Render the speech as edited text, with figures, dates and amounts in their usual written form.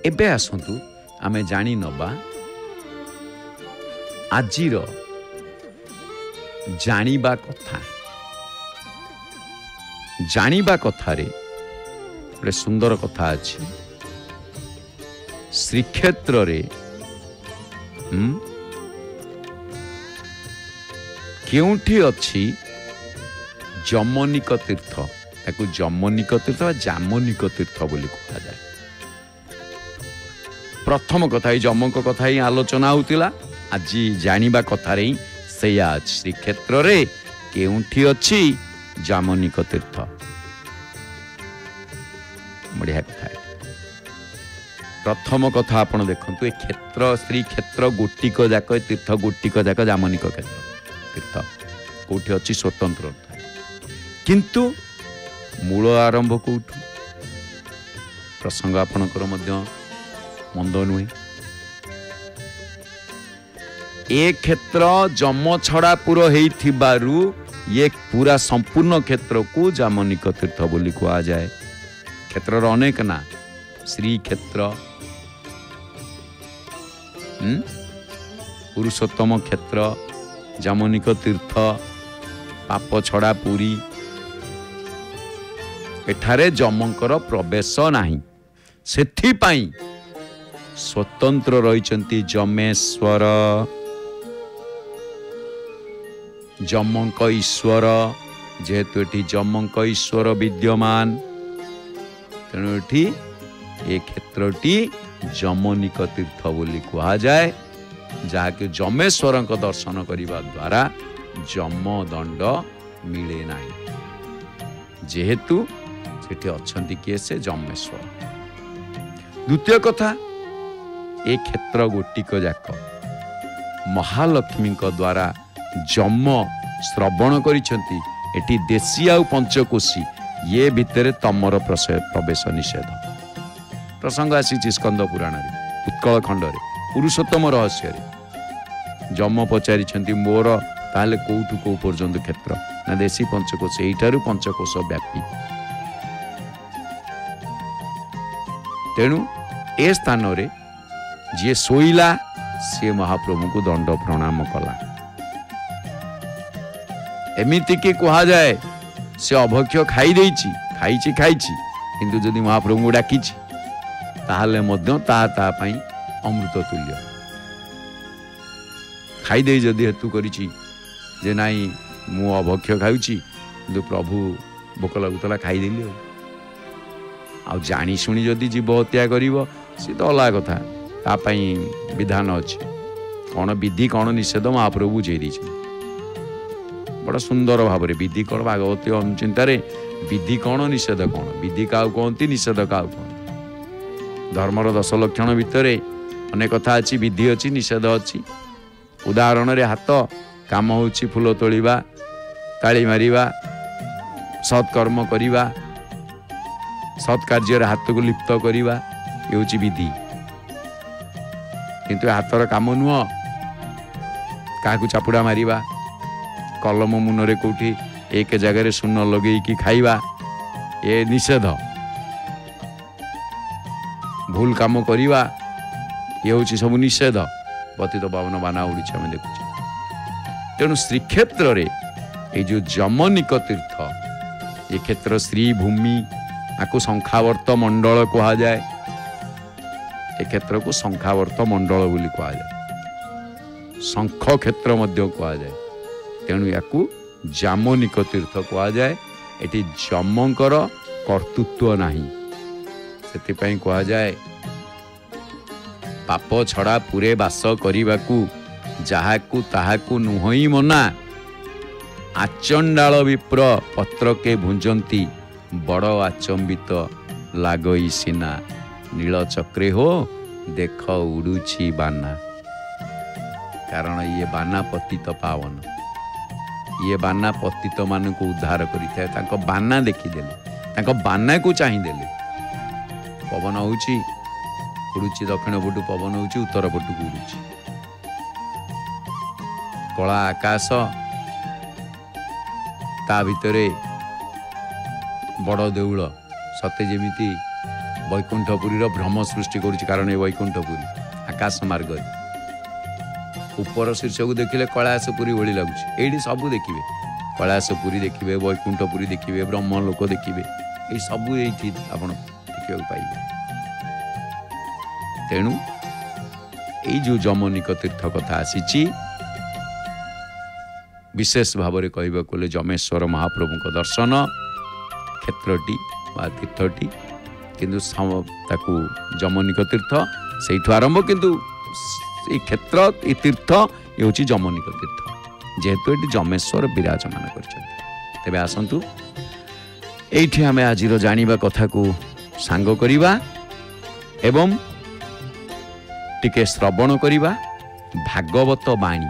एबे आसतु आमे जानी नबा आजिर जानिबा कथा जानिबा कथारे गोटे सुंदर कथा अच्छी श्रीक्षेत्र रे केउठी अच्छी जमनिक तीर्थ ताकू जमनिक तीर्थ जामनिक तीर्थ बोली कहा जाए। प्रथम कथा ही जमक कथा ही आलोचना होतिला आज जानिबा कथारे ही सेया श्रीक्षेत्र रे केउठी अच्छी जामनिक तीर्थ बढ़िया कथा है। प्रथम कथा आपण देखंतु ए क्षेत्र श्रीक्षेत्र गोटिक जाक तीर्थ गोटिक जाक जामनिक क्षेत्र तीर्थ कोठी अच्छी स्वतंत्र किंतु मूल आरंभ कोठु प्रसंग आपणकर मध्य मंद नुहे। ए क्षेत्र जम छड़ापुर हेइथिबारु ये पूरा संपूर्ण क्षेत्र को जामनिक तीर्थ बोली कहा जाए। क्षेत्र अनेक ना श्री क्षेत्र पुरुषोत्तम क्षेत्र जामनिक तीर्थ पाप छड़ा पुरी एठारे जमंकर प्रवेश नाही सेथिपाई स्वतंत्र रहिचंती जमेश्वर जमंक ईश्वर जेहेतु एठी जमंक ईश्वर विद्यमान तेणु एठी ए क्षेत्रटी जमनिक तीर्थ बोली कहा जाए जहाँकि जमेश्वर दर्शन करने द्वारा जम दंड मिले नहीं जेहेतु सेठी अच्छंती किए से जमेश्वर। द्वितीय कथा ए क्षेत्र गोटिक जाक महालक्ष्मी द्वारा जम श्रवण करिसेंती एटी देशी आउ पंचकोशी ये भितर तमर प्रवेश निषेध प्रसंग आसी स्कंद पुराण उत्कल खंड पुरुषोत्तम रहस्य जम पचारि मोर ताले कोठु को पर्यंत क्षेत्र ना देशी पंचकोश एठारु पंचकोश व्यापी तेणु ए स्थान रे जे सोईला से महाप्रभु को दंड प्रणाम कला एमिति कि कहा जाए से अभक्ष्य खाई देइछि खाइछि खाइछि किंतु जदि महाप्रभु को डाकिछि ताहले मध्य ता पई अमृत तुल्य खाई दे जदि हेतु करिछि जे नाई मु अभक्ष्य खाउछि किंतु प्रभु भोक लागुतला खाई देली आ जानी सुनी जदि जीव हत्या करिवो से तो अलग कथा ता पई विधान अछि कौन विधि कौन निषेध महाप्रभु बुझे दी बड़ा सुंदर भाव विधि कौन भागवत चिंतार विधि कौन निषेध कौन विधि क्या कहती निषेध क्या कहती धर्मर 10 लक्षण भितर अनेक कथा अच्छी विधि अच्छी निषेध अच्छी उदाहरण रे हाथ काम होची फूल तोलिबा ताली मारिबा सत्कर्म करिबा सत्कार्य हाथ को लिप्त करिबा ये होची विधि किंतु हाथर काम नुह क्या चापुड़ा मारिबा कलम मुनरे कोठी एक जगह सुन लगे कि खाइबा ये निषेध भूल काम करिबा ये होची सब निषेध पतित पावन बाना उड़ी आम देखु तेणु श्रीक्षेत्र रे ये जो जमनिक तीर्थ ये क्षेत्र श्री भूमि आपको शंखावर्त मंडल कहा जाए ए क्षेत्र को शंखावर्त मंडल बोली कहा जाए शंख क्षेत्र मध्य कहा जाए तेणु याकू जामनिक तीर्थ कहा जाए एटी जमंकर कर्तृत्व नाही सेतिपई कहा जाए पाप छड़ा पुरे बास करिबाकू जाहाकू ताहाकू नुहई मना आचंडाल विप्र पत्र के भुंजंती बड़ आचंबित लागई सिना नील चक्रे हो देख उड़ुछि बाना कारण ये बाना पतित पावन ये बाना पतित मान को उद्धार करिଥାଏ बाना देखीदेले बाना को चाहिदेले पवन होउछि उड़ुछि दक्षिण पटु पवन होउछि उत्तर पटु उड़ुछि कला आकाश ता भितरे बड़ देउल सते जेमिति वैकुंठपुरी भ्रम सृष्टि करुच्ची कारण ये वैकुंठपुरी आकाश मार्ग ऊपर शीर्षक देखिले कैलाशपुरी भली लगुच ये सब देखिए कैलाशपुरी देखिए वैकुंठपुरी देखिए ब्रह्मलोक देखिए ये सब ये आप देखा पाइबे तेणु ये जो जमनिक तीर्थ कथा आसी विशेष भाव में कहले जमेश्वर महाप्रभु का दर्शन क्षेत्रटी बा तीर्थटी किंतु ताकू जमनिक तीर्थ से आरंभ किंतु ये क्षेत्र ये तीर्थ ये हूँ जमनिक तीर्थ जेहेतु ये जमेश्वर विराजमान कर आसतु ये आम आज जाना कथा को सांग करवा एवं टिके श्रवण करवा भागवत बाणी